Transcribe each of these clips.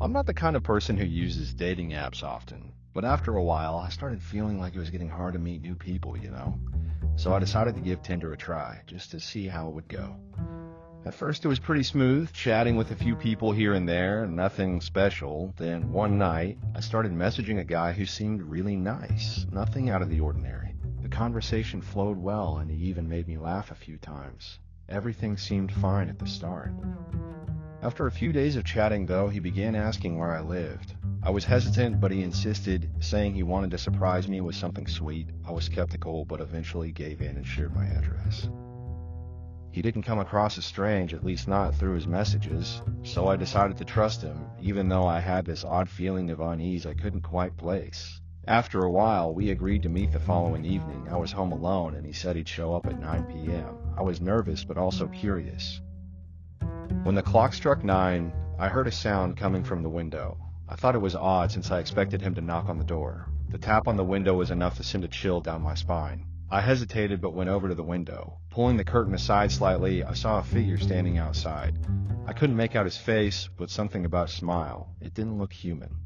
I'm not the kind of person who uses dating apps often, but after a while, I started feeling like it was getting hard to meet new people. So I decided to give Tinder a try, just to see how it would go. At first, it was pretty smooth, chatting with a few people here and there, nothing special. Then one night, I started messaging a guy who seemed really nice, nothing out of the ordinary. The conversation flowed well, and he even made me laugh a few times. Everything seemed fine at the start. After a few days of chatting, though, he began asking where I lived. I was hesitant, but he insisted, saying he wanted to surprise me with something sweet. I was skeptical, but eventually gave in and shared my address. He didn't come across as strange, at least not through his messages, so I decided to trust him, even though I had this odd feeling of unease I couldn't quite place. After a while, we agreed to meet the following evening. I was home alone, and he said he'd show up at 9 p.m. I was nervous, but also curious. When the clock struck 9, I heard a sound coming from the window. I thought it was odd since I expected him to knock on the door. The tap on the window was enough to send a chill down my spine. I hesitated but went over to the window. Pulling the curtain aside slightly, I saw a figure standing outside. I couldn't make out his face, but something about his smile. It didn't look human.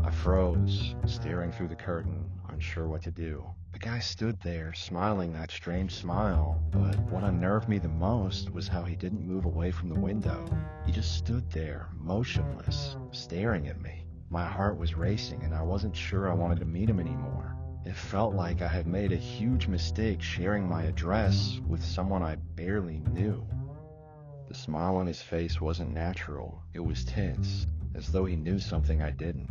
I froze, staring through the curtain, unsure what to do. The guy stood there, smiling that strange smile, but what unnerved me the most was how he didn't move away from the window. He just stood there, motionless, staring at me. My heart was racing, and I wasn't sure I wanted to meet him anymore. It felt like I had made a huge mistake sharing my address with someone I barely knew. The smile on his face wasn't natural. It was tense, as though he knew something I didn't.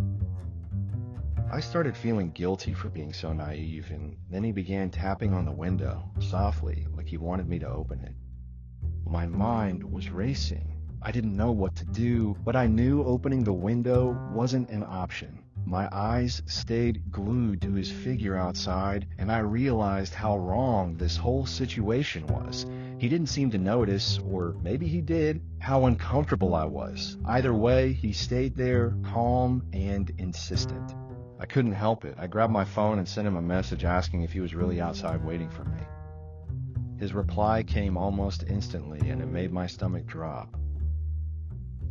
I started feeling guilty for being so naive, and then he began tapping on the window, softly, like he wanted me to open it. My mind was racing. I didn't know what to do, but I knew opening the window wasn't an option. My eyes stayed glued to his figure outside, and I realized how wrong this whole situation was. He didn't seem to notice, or maybe he did, how uncomfortable I was. Either way, he stayed there, calm and insistent. I couldn't help it. I grabbed my phone and sent him a message asking if he was really outside waiting for me. His reply came almost instantly, and it made my stomach drop.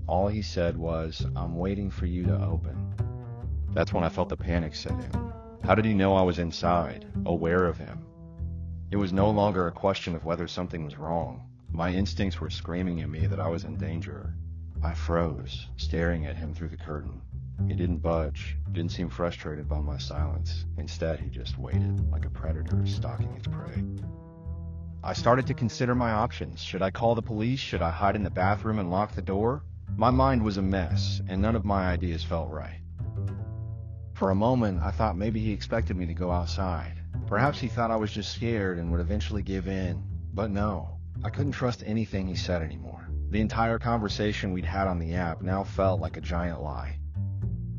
All he said was, "I'm waiting for you to open." That's when I felt the panic set in. How did he know I was inside, aware of him? It was no longer a question of whether something was wrong. My instincts were screaming at me that I was in danger. I froze, staring at him through the curtain. He didn't budge, didn't seem frustrated by my silence. Instead, he just waited, like a predator stalking its prey. I started to consider my options. Should I call the police? Should I hide in the bathroom and lock the door? My mind was a mess, and none of my ideas felt right. For a moment, I thought maybe he expected me to go outside. Perhaps he thought I was just scared and would eventually give in. But no, I couldn't trust anything he said anymore. The entire conversation we'd had on the app now felt like a giant lie.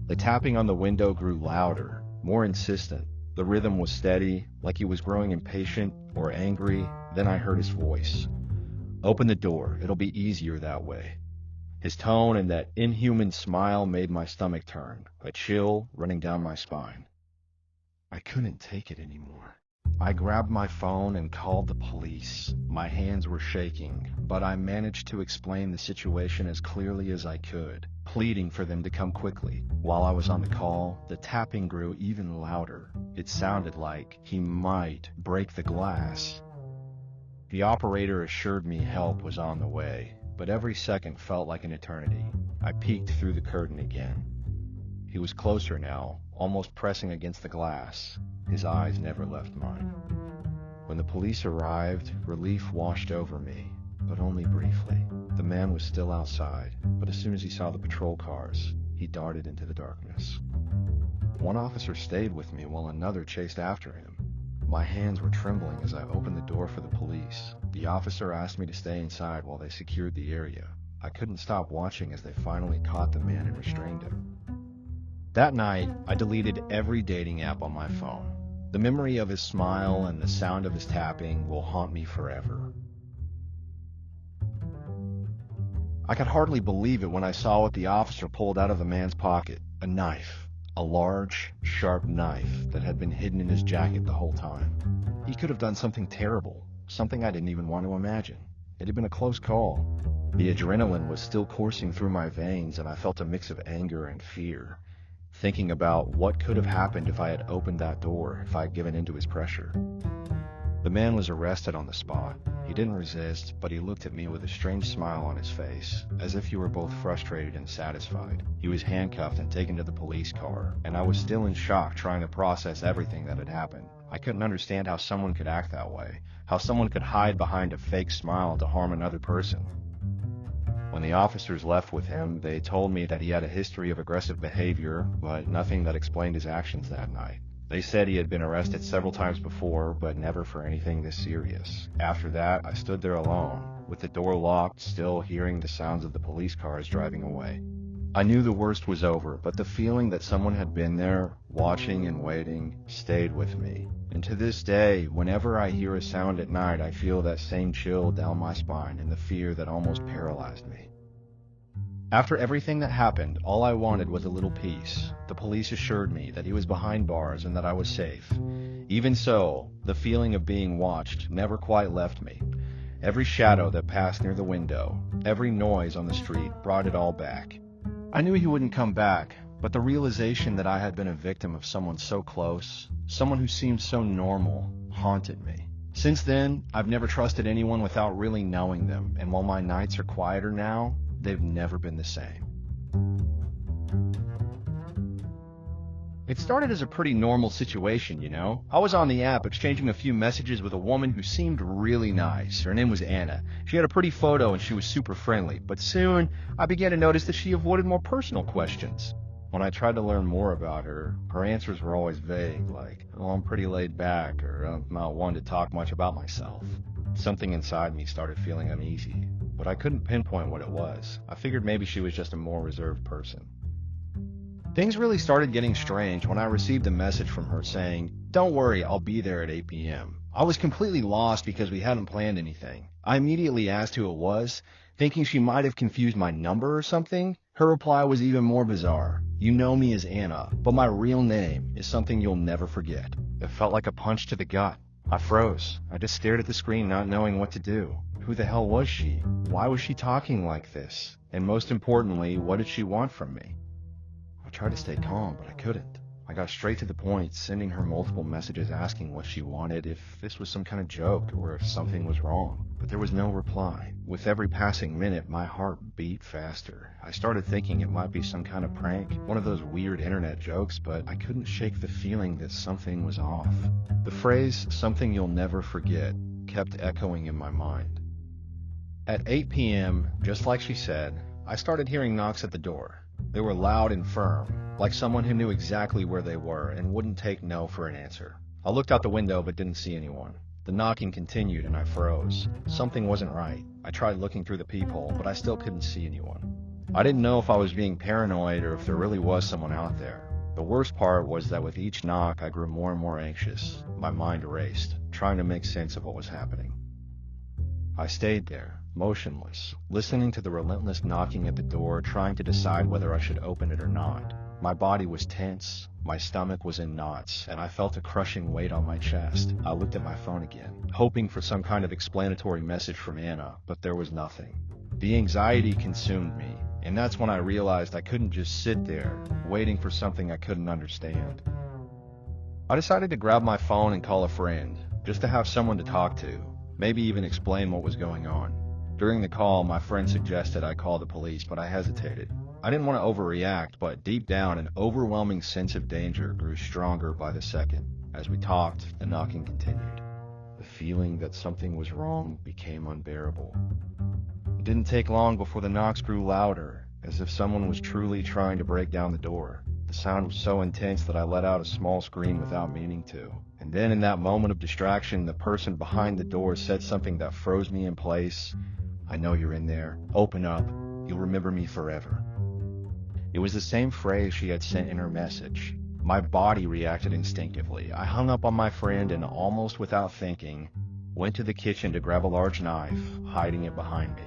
The tapping on the window grew louder, more insistent. The rhythm was steady, like he was growing impatient or angry. Then I heard his voice. "Open the door. It'll be easier that way." His tone and that inhuman smile made my stomach turn, a chill running down my spine. I couldn't take it anymore. I grabbed my phone and called the police. My hands were shaking, but I managed to explain the situation as clearly as I could, pleading for them to come quickly. While I was on the call, the tapping grew even louder. It sounded like he might break the glass. The operator assured me help was on the way, but every second felt like an eternity. I peeked through the curtain again. He was closer now, almost pressing against the glass. His eyes never left mine. When the police arrived, relief washed over me, but only briefly. The man was still outside, but as soon as he saw the patrol cars, he darted into the darkness. One officer stayed with me while another chased after him. My hands were trembling as I opened the door for the police. The officer asked me to stay inside while they secured the area. I couldn't stop watching as they finally caught the man and restrained him. That night, I deleted every dating app on my phone. The memory of his smile and the sound of his tapping will haunt me forever. I could hardly believe it when I saw what the officer pulled out of the man's pocket. A knife. A large, sharp knife that had been hidden in his jacket the whole time. He could have done something terrible, something I didn't even want to imagine. It had been a close call. The adrenaline was still coursing through my veins, and I felt a mix of anger and fear, thinking about what could have happened if I had opened that door, if I had given in to his pressure. The man was arrested on the spot. He didn't resist, but he looked at me with a strange smile on his face, as if he were both frustrated and satisfied. He was handcuffed and taken to the police car, and I was still in shock trying to process everything that had happened. I couldn't understand how someone could act that way, how someone could hide behind a fake smile to harm another person. When the officers left with him, they told me that he had a history of aggressive behavior, but nothing that explained his actions that night. They said he had been arrested several times before, but never for anything this serious. After that, I stood there alone, with the door locked, still hearing the sounds of the police cars driving away. I knew the worst was over, but the feeling that someone had been there, watching and waiting, stayed with me. And to this day, whenever I hear a sound at night, I feel that same chill down my spine and the fear that almost paralyzed me. After everything that happened, all I wanted was a little peace. The police assured me that he was behind bars and that I was safe. Even so, the feeling of being watched never quite left me. Every shadow that passed near the window, every noise on the street brought it all back. I knew he wouldn't come back, but the realization that I had been a victim of someone so close, someone who seemed so normal, haunted me. Since then, I've never trusted anyone without really knowing them, and while my nights are quieter now, they've never been the same. It started as a pretty normal situation, you know? I was on the app exchanging a few messages with a woman who seemed really nice. Her name was Anna. She had a pretty photo and she was super friendly, but soon I began to notice that she avoided more personal questions. When I tried to learn more about her, her answers were always vague, like, oh, I'm pretty laid back, or I'm not one to talk much about myself. Something inside me started feeling uneasy, but I couldn't pinpoint what it was. I figured maybe she was just a more reserved person. Things really started getting strange when I received a message from her saying, "Don't worry, I'll be there at 8 p.m. I was completely lost because we hadn't planned anything. I immediately asked who it was, thinking she might have confused my number or something. Her reply was even more bizarre. You know me as Anna, but my real name is something you'll never forget. It felt like a punch to the gut. I froze. I just stared at the screen, not knowing what to do. Who the hell was she? Why was she talking like this? And most importantly, what did she want from me? I tried to stay calm, but I couldn't. I got straight to the point, sending her multiple messages asking what she wanted, if this was some kind of joke, or if something was wrong. But there was no reply. With every passing minute, my heart beat faster. I started thinking it might be some kind of prank, one of those weird internet jokes, but I couldn't shake the feeling that something was off. The phrase, "something you'll never forget," kept echoing in my mind. At 8 p.m., just like she said, I started hearing knocks at the door. They were loud and firm, like someone who knew exactly where they were and wouldn't take no for an answer. I looked out the window but didn't see anyone. The knocking continued and I froze. Something wasn't right. I tried looking through the peephole, but I still couldn't see anyone. I didn't know if I was being paranoid or if there really was someone out there. The worst part was that with each knock I grew more and more anxious. My mind raced, trying to make sense of what was happening. I stayed there, motionless, listening to the relentless knocking at the door, trying to decide whether I should open it or not. My body was tense, my stomach was in knots, and I felt a crushing weight on my chest. I looked at my phone again, hoping for some kind of explanatory message from Anna, but there was nothing. The anxiety consumed me, and that's when I realized I couldn't just sit there, waiting for something I couldn't understand. I decided to grab my phone and call a friend, just to have someone to talk to, maybe even explain what was going on. During the call, my friend suggested I call the police, but I hesitated. I didn't want to overreact, but deep down, an overwhelming sense of danger grew stronger by the second. As we talked, the knocking continued. The feeling that something was wrong became unbearable. It didn't take long before the knocks grew louder, as if someone was truly trying to break down the door. The sound was so intense that I let out a small scream without meaning to. And then in that moment of distraction, the person behind the door said something that froze me in place. "I know you're in there. Open up. You'll remember me forever." It was the same phrase she had sent in her message. My body reacted instinctively. I hung up on my friend and, almost without thinking, went to the kitchen to grab a large knife, hiding it behind me.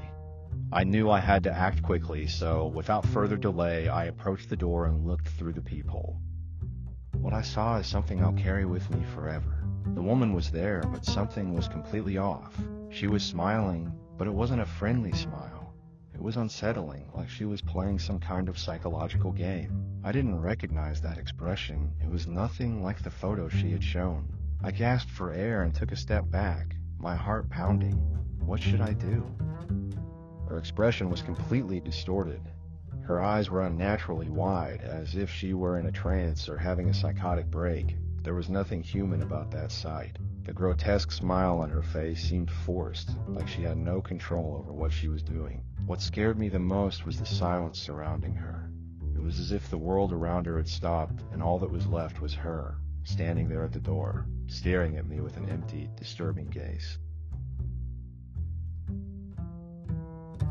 I knew I had to act quickly, so without further delay, I approached the door and looked through the peephole. What I saw is something I'll carry with me forever. The woman was there, but something was completely off. She was smiling, But it wasn't a friendly smile. It was unsettling, like she was playing some kind of psychological game. I didn't recognize that expression. It was nothing like the photo she had shown. I gasped for air and took a step back, my heart pounding. What should I do? Her expression was completely distorted. Her eyes were unnaturally wide, as if she were in a trance or having a psychotic break. There was nothing human about that sight. The grotesque smile on her face seemed forced, like she had no control over what she was doing. What scared me the most was the silence surrounding her. It was as if the world around her had stopped, and all that was left was her, standing there at the door, staring at me with an empty, disturbing gaze.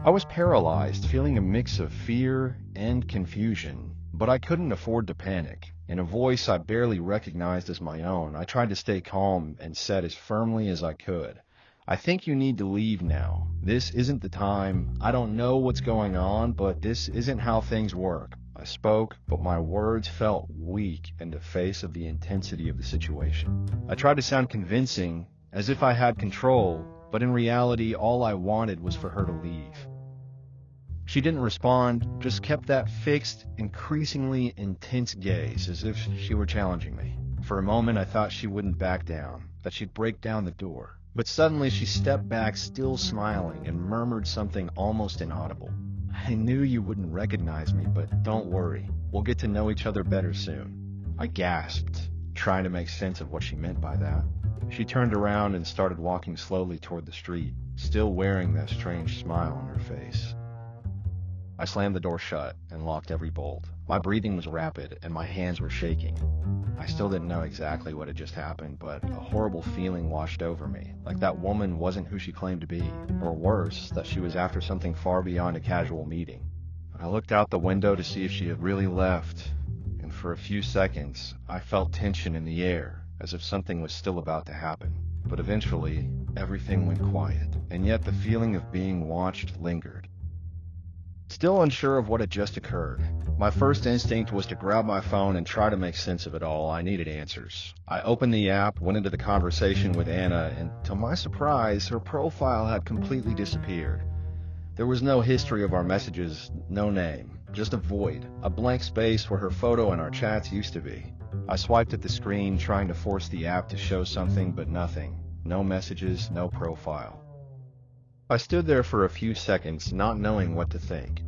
I was paralyzed, feeling a mix of fear and confusion, but I couldn't afford to panic. In a voice I barely recognized as my own, I tried to stay calm and said as firmly as I could, "I think you need to leave now. This isn't the time. I don't know what's going on, but this isn't how things work." I spoke, but my words felt weak in the face of the intensity of the situation. I tried to sound convincing, as if I had control, but in reality, all I wanted was for her to leave. She didn't respond, just kept that fixed, increasingly intense gaze, as if she were challenging me. For a moment, I thought she wouldn't back down, that she'd break down the door. But suddenly, she stepped back, still smiling, and murmured something almost inaudible. "I knew you wouldn't recognize me, but don't worry. We'll get to know each other better soon." I gasped, trying to make sense of what she meant by that. She turned around and started walking slowly toward the street, still wearing that strange smile on her face. I slammed the door shut and locked every bolt. My breathing was rapid and my hands were shaking. I still didn't know exactly what had just happened, but a horrible feeling washed over me, like that woman wasn't who she claimed to be, or worse, that she was after something far beyond a casual meeting. I looked out the window to see if she had really left, and for a few seconds, I felt tension in the air, as if something was still about to happen. But eventually, everything went quiet, and yet the feeling of being watched lingered. Still unsure of what had just occurred, my first instinct was to grab my phone and try to make sense of it all. I needed answers. I opened the app, went into the conversation with Anna, and to my surprise, her profile had completely disappeared. There was no history of our messages, no name, just a void, a blank space where her photo and our chats used to be. I swiped at the screen, trying to force the app to show something, but nothing. No messages, no profile. I stood there for a few seconds, not knowing what to think.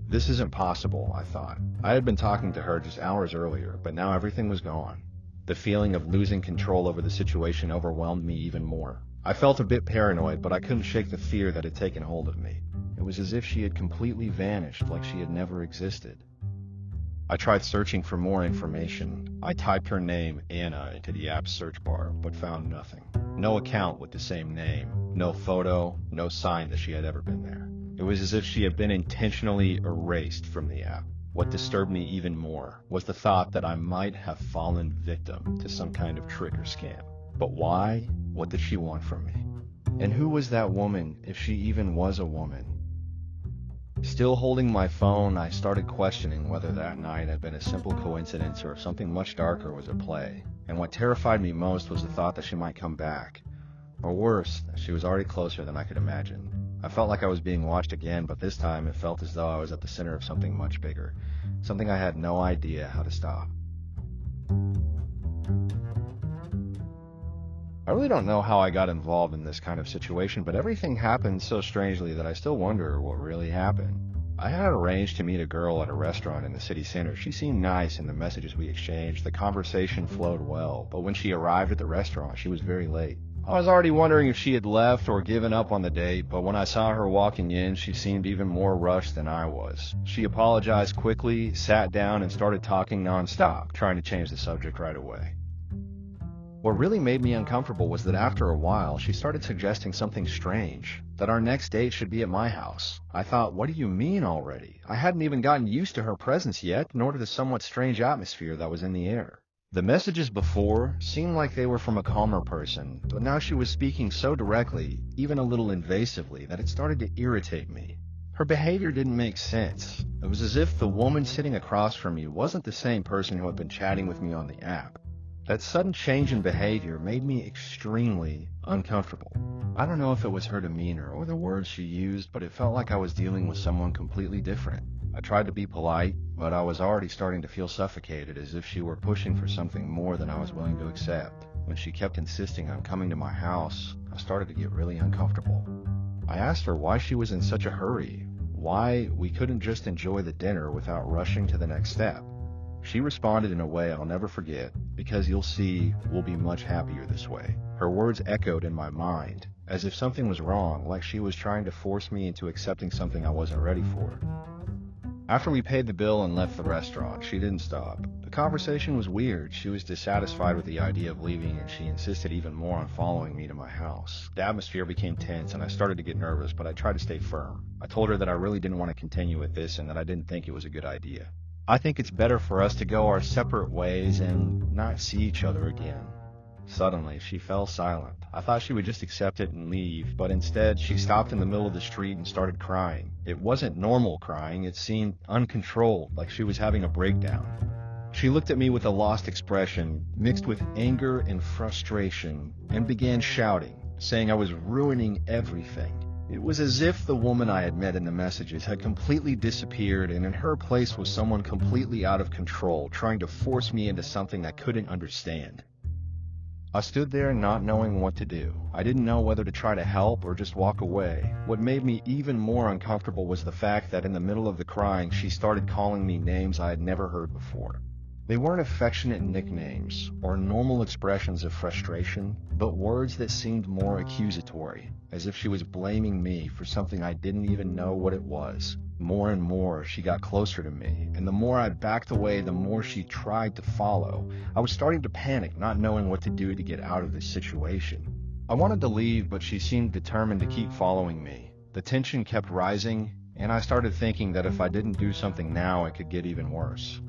This isn't possible, I thought. I had been talking to her just hours earlier, but now everything was gone. The feeling of losing control over the situation overwhelmed me even more. I felt a bit paranoid, but I couldn't shake the fear that had taken hold of me. It was as if she had completely vanished, like she had never existed. I tried searching for more information. I typed her name, Anna, into the app's search bar, but found nothing. No account with the same name, no photo, no sign that she had ever been there. It was as if she had been intentionally erased from the app. What disturbed me even more was the thought that I might have fallen victim to some kind of trick or scam. But why? What did she want from me? And who was that woman, if she even was a woman? Still holding my phone, I started questioning whether that night had been a simple coincidence or if something much darker was at play. And what terrified me most was the thought that she might come back. Or worse, that she was already closer than I could imagine. I felt like I was being watched again, but this time it felt as though I was at the center of something much bigger. Something I had no idea how to stop. I really don't know how I got involved in this kind of situation, but everything happened so strangely that I still wonder what really happened. I had arranged to meet a girl at a restaurant in the city center. She seemed nice in the messages we exchanged. The conversation flowed well, but when she arrived at the restaurant, she was very late. I was already wondering if she had left or given up on the date, but when I saw her walking in, she seemed even more rushed than I was. She apologized quickly, sat down, and started talking nonstop, trying to change the subject right away. What really made me uncomfortable was that after a while, she started suggesting something strange, that our next date should be at my house. I thought, what do you mean already? I hadn't even gotten used to her presence yet, nor to the somewhat strange atmosphere that was in the air. The messages before seemed like they were from a calmer person, but now she was speaking so directly, even a little invasively, that it started to irritate me. Her behavior didn't make sense. It was as if the woman sitting across from me wasn't the same person who had been chatting with me on the app. That sudden change in behavior made me extremely uncomfortable. I don't know if it was her demeanor or the words she used, but it felt like I was dealing with someone completely different. I tried to be polite, but I was already starting to feel suffocated, as if she were pushing for something more than I was willing to accept. When she kept insisting on coming to my house, I started to get really uncomfortable. I asked her why she was in such a hurry, why we couldn't just enjoy the dinner without rushing to the next step. She responded in a way I'll never forget, because you'll see, we'll be much happier this way. Her words echoed in my mind, as if something was wrong, like she was trying to force me into accepting something I wasn't ready for. After we paid the bill and left the restaurant, she didn't stop. The conversation was weird. She was dissatisfied with the idea of leaving, and she insisted even more on following me to my house. The atmosphere became tense, and I started to get nervous, but I tried to stay firm. I told her that I really didn't want to continue with this and that I didn't think it was a good idea. I think it's better for us to go our separate ways and not see each other again. Suddenly, she fell silent. I thought she would just accept it and leave, but instead, she stopped in the middle of the street and started crying. It wasn't normal crying, it seemed uncontrolled, like she was having a breakdown. She looked at me with a lost expression, mixed with anger and frustration, and began shouting, saying I was ruining everything. It was as if the woman I had met in the messages had completely disappeared, and in her place was someone completely out of control, trying to force me into something I couldn't understand. I stood there not knowing what to do. I didn't know whether to try to help or just walk away. What made me even more uncomfortable was the fact that in the middle of the crying, she started calling me names I had never heard before. They weren't affectionate nicknames or normal expressions of frustration, but words that seemed more accusatory, as if she was blaming me for something I didn't even know what it was. More and more, she got closer to me, and the more I backed away, the more she tried to follow. I was starting to panic, not knowing what to do to get out of this situation. I wanted to leave, but she seemed determined to keep following me. The tension kept rising, and I started thinking that if I didn't do something now, it could get even worse.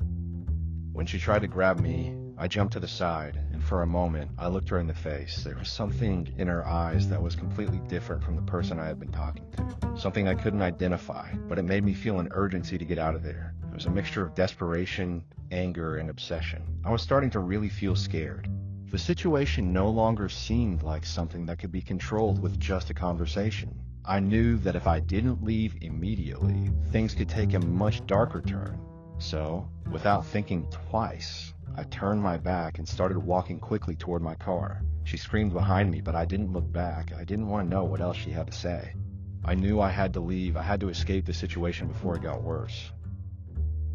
When she tried to grab me, I jumped to the side, and for a moment, I looked her in the face. There was something in her eyes that was completely different from the person I had been talking to. Something I couldn't identify, but it made me feel an urgency to get out of there. It was a mixture of desperation, anger, and obsession. I was starting to really feel scared. The situation no longer seemed like something that could be controlled with just a conversation. I knew that if I didn't leave immediately, things could take a much darker turn. So, without thinking twice, I turned my back and started walking quickly toward my car. She screamed behind me, but I didn't look back. I didn't want to know what else she had to say. I knew I had to leave. I had to escape the situation before it got worse.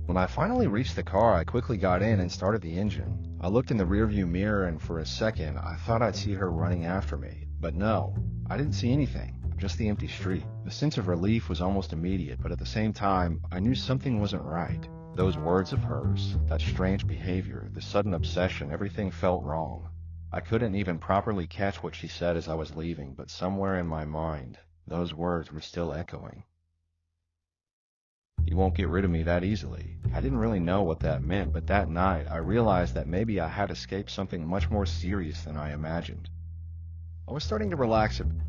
When I finally reached the car, I quickly got in and started the engine. I looked in the rearview mirror, and for a second, I thought I'd see her running after me. But no, I didn't see anything. Just the empty street. The sense of relief was almost immediate, but at the same time, I knew something wasn't right. Those words of hers, that strange behavior, the sudden obsession, everything felt wrong. I couldn't even properly catch what she said as I was leaving, but somewhere in my mind, those words were still echoing. You won't get rid of me that easily. I didn't really know what that meant, but that night I realized that maybe I had escaped something much more serious than I imagined. I was starting to relax a bit.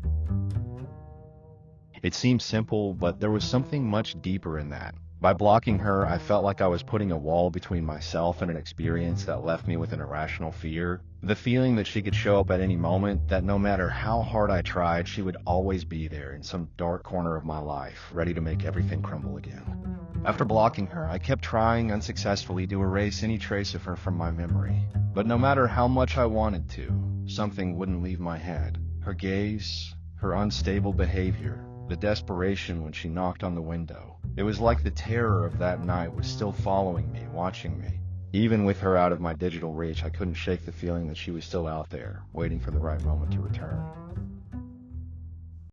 It seemed simple, but there was something much deeper in that. By blocking her, I felt like I was putting a wall between myself and an experience that left me with an irrational fear. The feeling that she could show up at any moment, that no matter how hard I tried, she would always be there in some dark corner of my life, ready to make everything crumble again. After blocking her, I kept trying unsuccessfully to erase any trace of her from my memory. But no matter how much I wanted to, something wouldn't leave my head. Her gaze, her unstable behavior, the desperation when she knocked on the window. It was like the terror of that night was still following me, watching me. Even with her out of my digital reach, I couldn't shake the feeling that she was still out there, waiting for the right moment to return.